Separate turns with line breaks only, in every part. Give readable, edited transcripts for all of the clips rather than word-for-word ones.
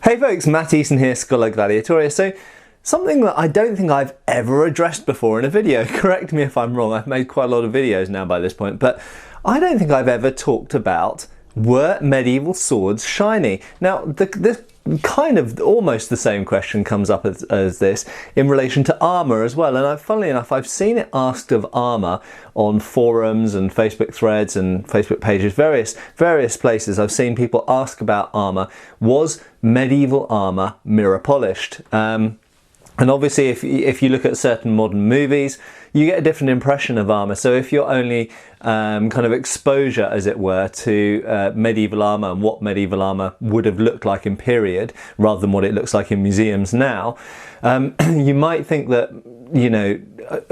Hey folks, Matt Easton here, scholagladiatoria. So, something that I don't think I've ever addressed before in a video, correct me if I'm wrong, I've made quite a lot of videos now by this point, but I don't think I've ever talked about, were medieval swords shiny? Now, this kind of almost the same question comes up as this in relation to armour as well, and funnily enough, I've seen it asked of armour on forums and Facebook threads and Facebook pages, various places. I've seen people ask about armour. Was medieval armour mirror polished? And obviously if you look at certain modern movies, you get a different impression of armour. So if you're only kind of exposure, as it were, to medieval armour and what medieval armour would have looked like in period, rather than what it looks like in museums now, you might think that, you know,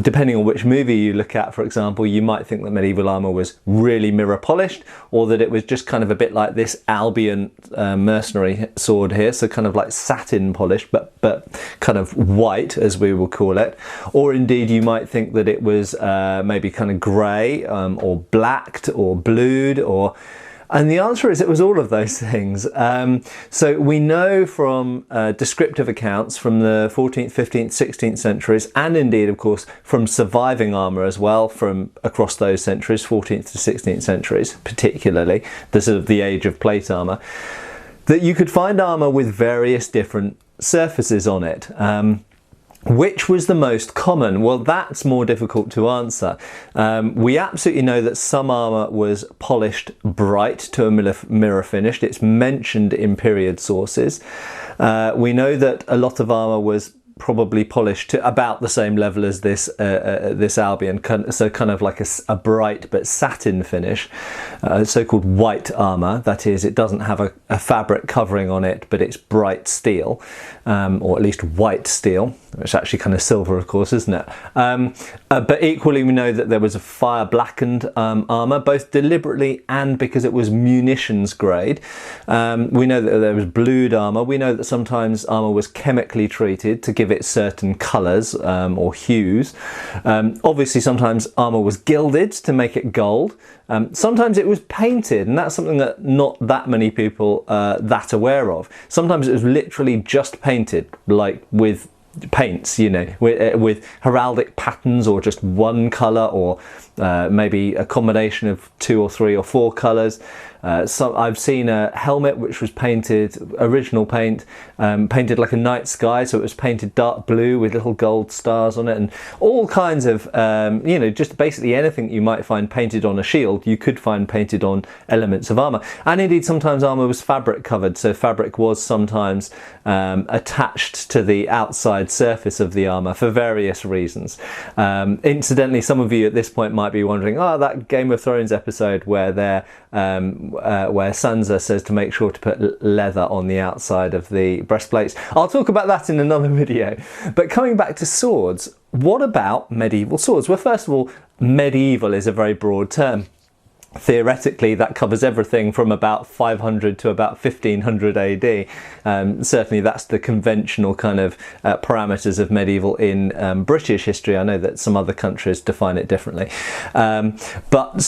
depending on which movie you look at, for example, you might think that medieval armour was really mirror polished, or that it was just kind of a bit like this Albion mercenary sword here, so kind of like satin polished, but kind of white, as we will call it. Or indeed you might think that it was maybe kind of grey, or blacked, or blued, or... And the answer is it was all of those things. So we know from descriptive accounts from the 14th, 15th, 16th centuries, and indeed, of course, from surviving armour as well from across those centuries, 14th to 16th centuries, particularly, the sort of the age of plate armour, that you could find armour with various different surfaces on it. Which was the most common? Well, that's more difficult to answer. We absolutely know that some armour was polished bright to a mirror finish. It's mentioned in period sources. We know that a lot of armour was probably polished to about the same level as this this Albion, so kind of like a bright but satin finish, so-called white armour. That is, it doesn't have a fabric covering on it, but it's bright steel, or at least white steel. It's actually kind of silver, of course, isn't it? But equally, we know that there was a fire-blackened armour, both deliberately and because it was munitions grade. We know that there was blued armour. We know that sometimes armour was chemically treated to give it certain colours or hues. Obviously, sometimes armour was gilded to make it gold. Sometimes it was painted, and that's something that not that many people are that aware of. Sometimes it was literally just painted, like with paints, you know, with heraldic patterns, or just one colour, or maybe a combination of 2 or 3 or 4 colours. So I've seen a helmet which was painted, original paint, painted like a night sky, so it was painted dark blue with little gold stars on it, and all kinds of, you know, just basically anything you might find painted on a shield, you could find painted on elements of armour. And indeed, sometimes armour was fabric covered, so fabric was sometimes attached to the outside surface of the armour for various reasons. Incidentally, some of you at this point might be wondering, oh, that Game of Thrones episode where where Sansa says to make sure to put leather on the outside of the breastplates. I'll talk about that in another video. But coming back to swords, what about medieval swords? Well, first of all, medieval is a very broad term. Theoretically, that covers everything from about 500 to about 1500 AD. Certainly that's the conventional kind of parameters of medieval in British history. I know that some other countries define it differently. But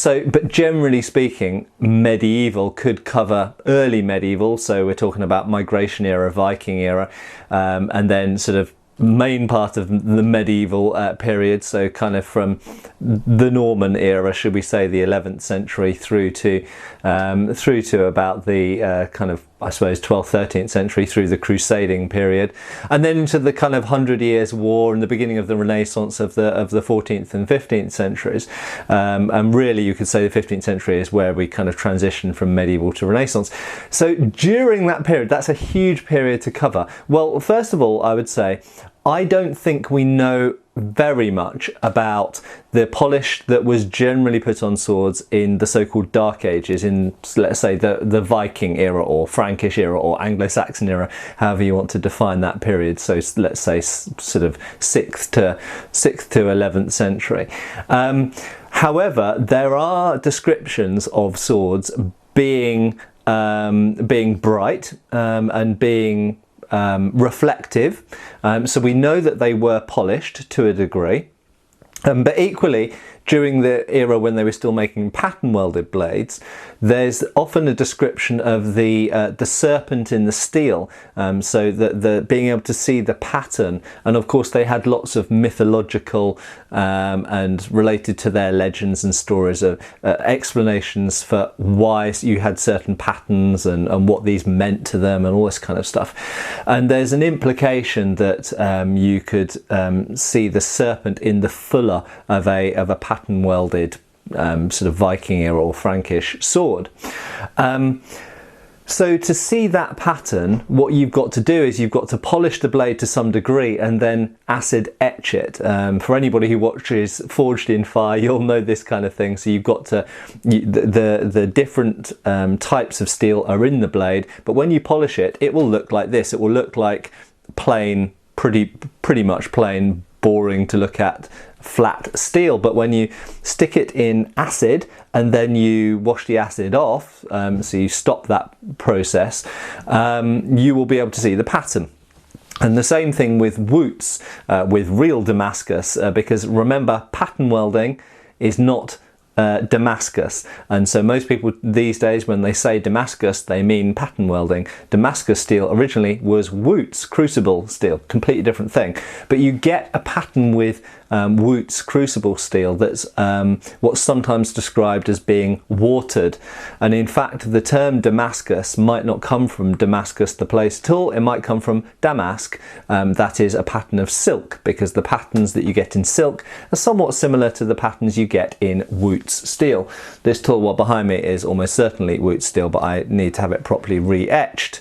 generally speaking, medieval could cover early medieval, so we're talking about migration era, Viking era, and then sort of main part of the medieval period, so kind of from the Norman era, should we say, the 11th century through to about the kind of, I suppose, 12th, 13th century, through the Crusading period, and then into the kind of 100 Years' War and the beginning of the Renaissance of the 14th and 15th centuries. And really, you could say the 15th century is where we kind of transition from medieval to Renaissance. So during that period, that's a huge period to cover. Well, first of all, I would say, I don't think we know very much about the polish that was generally put on swords in the so-called Dark Ages, in, let's say, the Viking era or Frankish era or Anglo-Saxon era, however you want to define that period. So let's say sort of 6th to 11th century. However, there are descriptions of swords being bright and being reflective, so we know that they were polished to a degree, but equally during the era when they were still making pattern welded blades, there's often a description of the serpent in the steel, so that the being able to see the pattern, and of course they had lots of mythological and related to their legends and stories of explanations for why you had certain patterns and what these meant to them and all this kind of stuff. And there's an implication that you could see the serpent in the fuller of a pattern welded sort of Viking era or Frankish sword. So to see that pattern, what you've got to do is you've got to polish the blade to some degree and then acid etch it. For anybody who watches Forged in Fire, you'll know this kind of thing. So you've got to, the different types of steel are in the blade, but when you polish it, it will look like this. It will look like plain, pretty much plain, boring to look at, flat steel. But when you stick it in acid and then you wash the acid off, so you stop that process, you will be able to see the pattern. And the same thing with woots, with real Damascus, because remember, pattern welding is not Damascus, and so most people these days when they say Damascus they mean pattern welding. Damascus steel originally was Wootz crucible steel, completely different thing, but you get a pattern with Wootz crucible steel that's what's sometimes described as being watered, and in fact the term Damascus might not come from Damascus the place at all. It might come from damask, that is a pattern of silk, because the patterns that you get in silk are somewhat similar to the patterns you get in Wootz steel. This tool wall behind me is almost certainly Wootz steel, but I need to have it properly re-etched.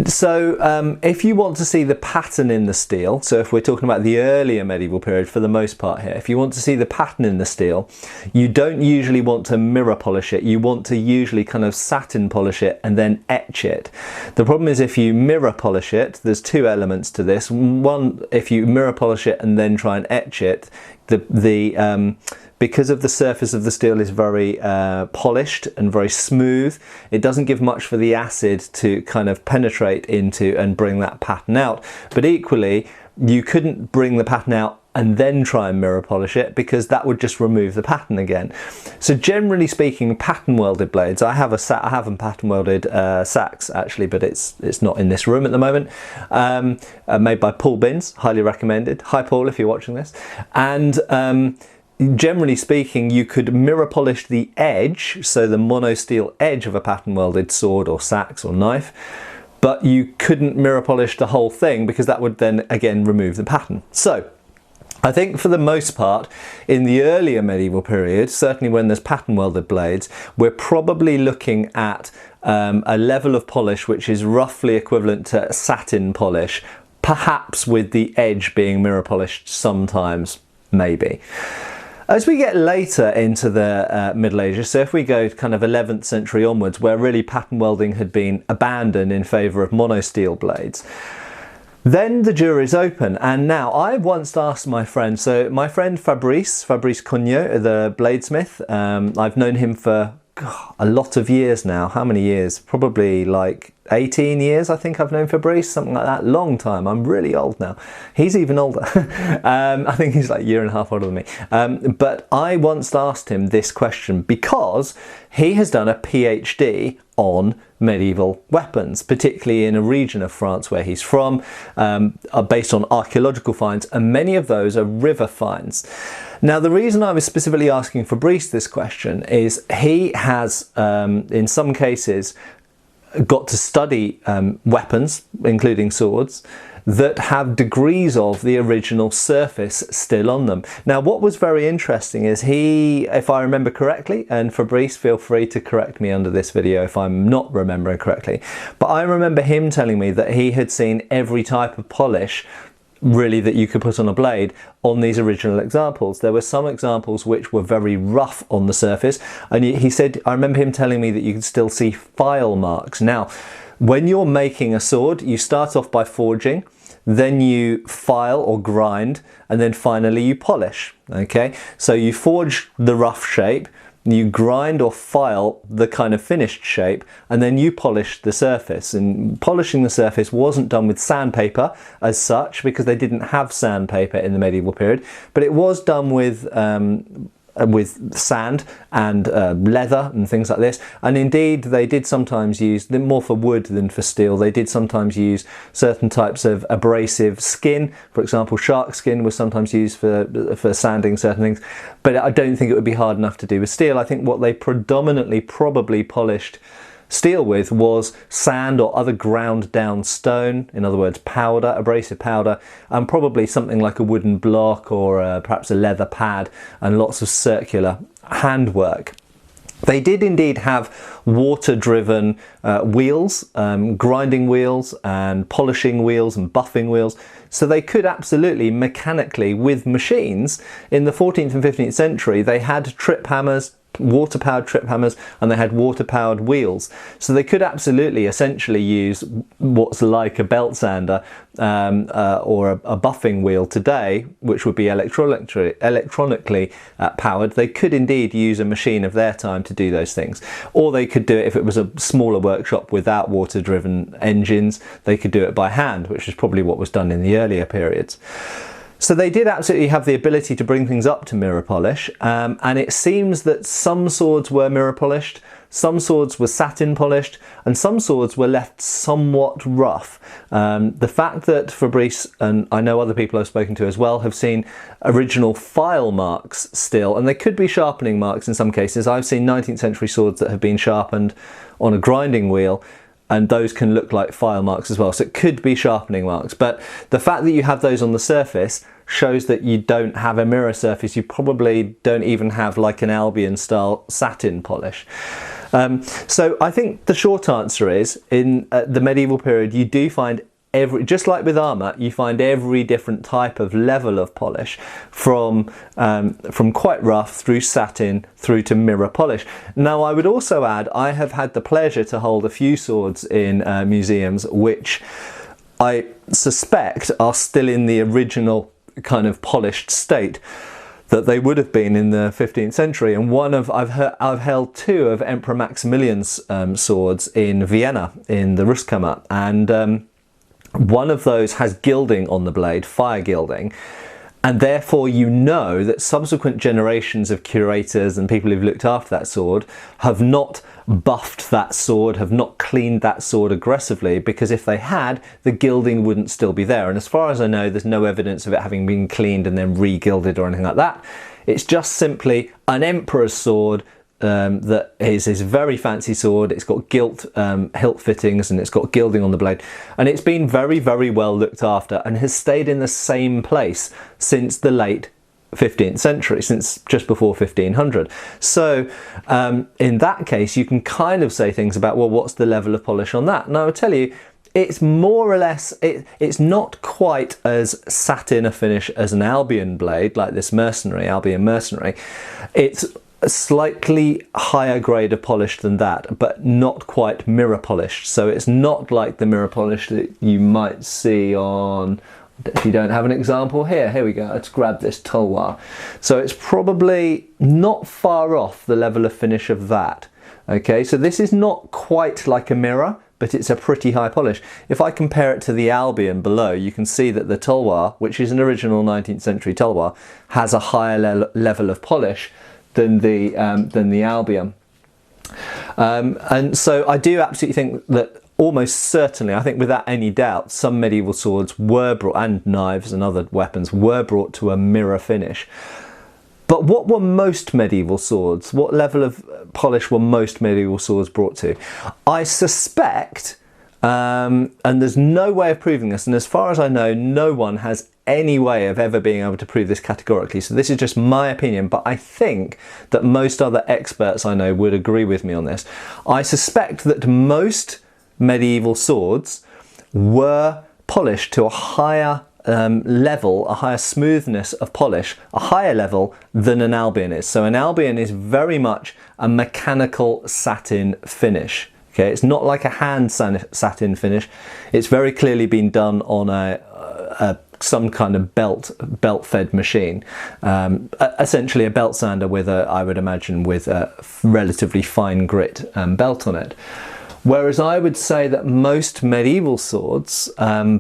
So if you want to see the pattern in the steel, so if we're talking about the earlier medieval period for the most part here, if you want to see the pattern in the steel, you don't usually want to mirror polish it. You want to usually kind of satin polish it and then etch it. The problem is if you mirror polish it, there's two elements to this. One, if you mirror polish it and then try and etch it, because of the surface of the steel is very polished and very smooth, it doesn't give much for the acid to kind of penetrate into and bring that pattern out. But equally, you couldn't bring the pattern out and then try and mirror polish it, because that would just remove the pattern again. So generally speaking, pattern welded blades, I have a pattern welded sax actually, but it's not in this room at the moment, made by Paul Binns, highly recommended. Hi Paul, if you're watching this. And generally speaking, you could mirror polish the edge, so the monosteel edge of a pattern welded sword or sax or knife, but you couldn't mirror polish the whole thing, because that would then again remove the pattern. So I think for the most part, in the earlier medieval period, certainly when there's pattern welded blades, we're probably looking at a level of polish which is roughly equivalent to satin polish, perhaps with the edge being mirror polished sometimes, maybe. As we get later into the Middle Ages, so if we go kind of 11th century onwards, where really pattern welding had been abandoned in favour of monosteel blades, then the jury's open. And now, I once asked my friend, so my friend Fabrice Cognot, the bladesmith, I've known him for a lot of years now. How many years? Probably like 18 years, I think I've known Fabrice, something like that. Long time. I'm really old now. He's even older. I think he's like a year and a half older than me. But I once asked him this question because he has done a PhD on medieval weapons, particularly in a region of France where he's from, based on archaeological finds, and many of those are river finds. Now, the reason I was specifically asking Fabrice this question is he has, in some cases, got to study weapons, including swords, that have degrees of the original surface still on them. Now, what was very interesting is he, if I remember correctly, and Fabrice, feel free to correct me under this video if I'm not remembering correctly, but I remember him telling me that he had seen every type of polish really that you could put on a blade on these original examples. There were some examples which were very rough on the surface, and he said, I remember him telling me that you could still see file marks. Now, when you're making a sword, you start off by forging, then you file or grind, and then finally you polish. Okay, so you forge the rough shape, you grind or file the kind of finished shape, and then you polish the surface. And polishing the surface wasn't done with sandpaper as such, because they didn't have sandpaper in the medieval period, but it was done with sand and leather and things like this. And indeed they did sometimes use, more for wood than for steel, they did sometimes use certain types of abrasive skin. For example, shark skin was sometimes used for sanding certain things, but I don't think it would be hard enough to do with steel. I think what they predominantly probably polished steel with was sand or other ground down stone, in other words powder, abrasive powder, and probably something like a wooden block or perhaps a leather pad, and lots of circular handwork. They did indeed have water-driven wheels, grinding wheels and polishing wheels and buffing wheels, so they could absolutely mechanically, with machines, in the 14th and 15th century they had trip hammers, water-powered trip hammers, and they had water-powered wheels, so they could absolutely essentially use what's like a belt sander or a buffing wheel today, which would be electronically powered. They could indeed use a machine of their time to do those things, or they could do it, if it was a smaller workshop without water-driven engines, they could do it by hand, which is probably what was done in the earlier periods. So they did absolutely have the ability to bring things up to mirror polish, and it seems that some swords were mirror polished, some swords were satin polished, and some swords were left somewhat rough. The fact that Fabrice, and I know other people I've spoken to as well, have seen original file marks still, and they could be sharpening marks in some cases. I've seen 19th century swords that have been sharpened on a grinding wheel, and those can look like file marks as well, so it could be sharpening marks. But the fact that you have those on the surface shows that you don't have a mirror surface. You probably don't even have like an Albion style satin polish. So I think the short answer is, in the medieval period you do find just like with armour, you find every different type of level of polish, from quite rough through satin through to mirror polish. Now I would also add, I have had the pleasure to hold a few swords in museums which I suspect are still in the original kind of polished state that they would have been in the 15th century. And I've held two of Emperor Maximilian's swords in Vienna in the Rüstkammer, and one of those has gilding on the blade, fire gilding, and therefore you know that subsequent generations of curators and people who've looked after that sword have not buffed that sword, have not cleaned that sword aggressively, because if they had, the gilding wouldn't still be there. And as far as I know, there's no evidence of it having been cleaned and then re-gilded or anything like that. It's just simply an emperor's sword that is his very fancy sword. It's got gilt hilt fittings and it's got gilding on the blade, and it's been very, very well looked after and has stayed in the same place since the late 15th century, since just before 1500. So in that case you can kind of say things about, well, what's the level of polish on that? And I would tell you, it's more or less, it's not quite as satin a finish as an Albion blade, like this Albion mercenary. It's a slightly higher grade of polish than that, but not quite mirror polished. So it's not like the mirror polish that you might see on, if you don't have an example here we go, let's grab this tulwar. So it's probably not far off the level of finish of that. Okay, so this is not quite like a mirror, but it's a pretty high polish. If I compare it to the Albion below, you can see that the tulwar, which is an original 19th century tulwar, has a higher level of polish than the Albion. And so I do absolutely think that, almost certainly, I think without any doubt, some medieval swords were brought, and knives and other weapons, were brought to a mirror finish. But what were most medieval swords? What level of polish were most medieval swords brought to? I suspect, and there's no way of proving this, and as far as I know, no one has any way of ever being able to prove this categorically, so this is just my opinion, but I think that most other experts I know would agree with me on this. I suspect that most medieval swords were polished to a higher level, a higher smoothness of polish, a higher level than an Albion is. So an Albion is very much a mechanical satin finish. Okay, it's not like a hand satin finish. It's very clearly been done on a some kind of belt-fed machine, essentially a belt sander with I would imagine with a relatively fine grit belt on it. Whereas I would say that most medieval swords,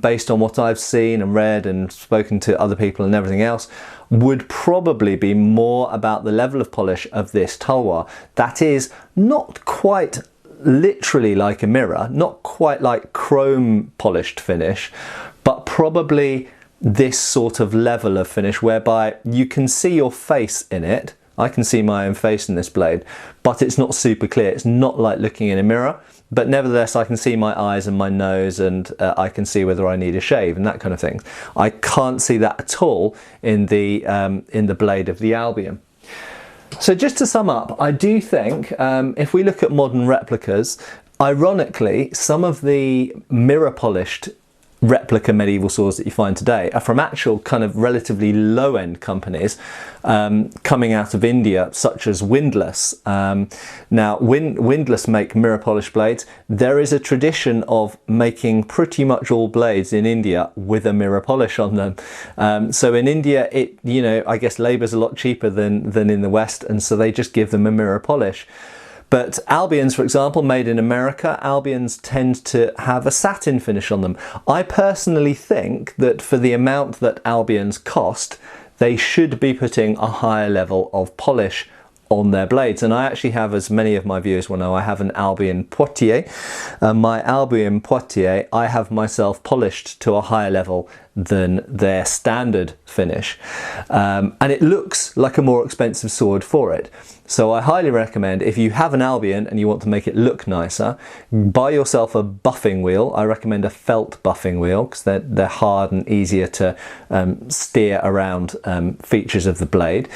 based on what I've seen and read and spoken to other people and everything else, would probably be more about the level of polish of this tulwar. That is, not quite literally like a mirror, not quite like chrome polished finish, but probably this sort of level of finish whereby you can see your face in it. I can see my own face in this blade, but it's not super clear. It's not like looking in a mirror, but nevertheless I can see my eyes and my nose, and I can see whether I need a shave and that kind of thing. I can't see that at all in the blade of the Albion. So just to sum up, I do think if we look at modern replicas, ironically, some of the mirror polished replica medieval swords that you find today are from actual kind of relatively low-end companies coming out of India, such as Windlass. Now Windlass make mirror polished blades. There is a tradition of making pretty much all blades in India with a mirror polish on them. So in India, it, you know, I guess labour's a lot cheaper than in the West, and so they just give them a mirror polish. But Albions, for example, made in America, Albions tend to have a satin finish on them. I personally think that for the amount that Albions cost, they should be putting a higher level of polish on their blades. And I actually have, as many of my viewers will know, I have an Albion Poitiers. My Albion Poitiers, I have myself polished to a higher level than their standard finish. And it looks like a more expensive sword for it. So I highly recommend, if you have an Albion and you want to make it look nicer, buy yourself a buffing wheel. I recommend a felt buffing wheel because they're hard and easier to steer around features of the blade.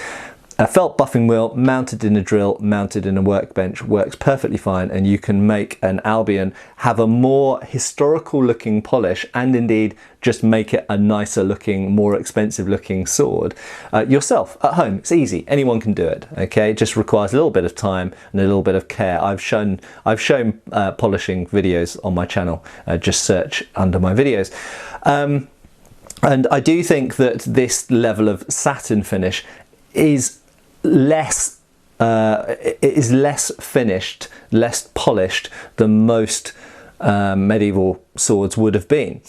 A felt buffing wheel mounted in a drill, mounted in a workbench, works perfectly fine, and you can make an Albion have a more historical looking polish, and indeed just make it a nicer looking, more expensive looking sword yourself at home. It's easy, anyone can do it. Okay, it just requires a little bit of time and a little bit of care. I've shown polishing videos on my channel. Just search under my videos. And I do think that this level of satin finish is less finished, less polished than most medieval swords would have been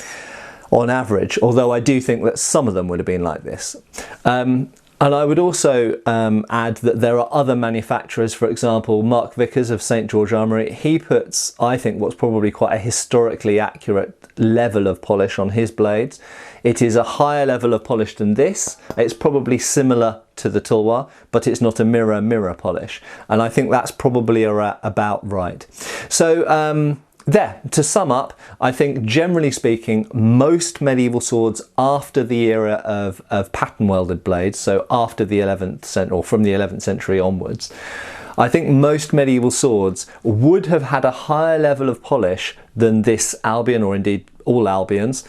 on average, although I do think that some of them would have been like this. And I would also add that there are other manufacturers, for example, Mark Vickers of St George Armoury. He puts, I think, what's probably quite a historically accurate level of polish on his blades. It is a higher level of polish than this. It's probably similar to the tulwar, but it's not a mirror polish. And I think that's probably about right. So there, to sum up, I think generally speaking, most medieval swords after the era of pattern welded blades, so after the 11th century, or from the 11th century onwards, I think most medieval swords would have had a higher level of polish than this Albion, or indeed all Albions.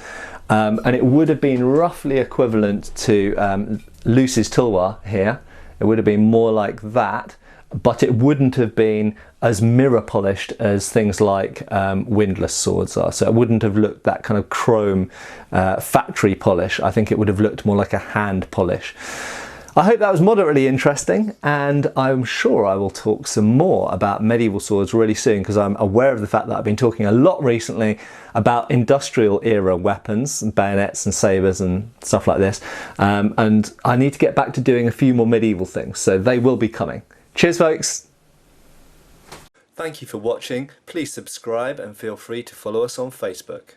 And it would have been roughly equivalent to Luce's tulwar here. It would have been more like that, but it wouldn't have been as mirror polished as things like windlass swords are. So it wouldn't have looked that kind of chrome factory polish. I think it would have looked more like a hand polish. I hope that was moderately interesting, and I'm sure I will talk some more about medieval swords really soon, because I'm aware of the fact that I've been talking a lot recently about industrial era weapons, and bayonets and sabres and stuff like this, and I need to get back to doing a few more medieval things, so they will be coming. Cheers folks! Thank you for watching. Please subscribe and feel free to follow us on Facebook.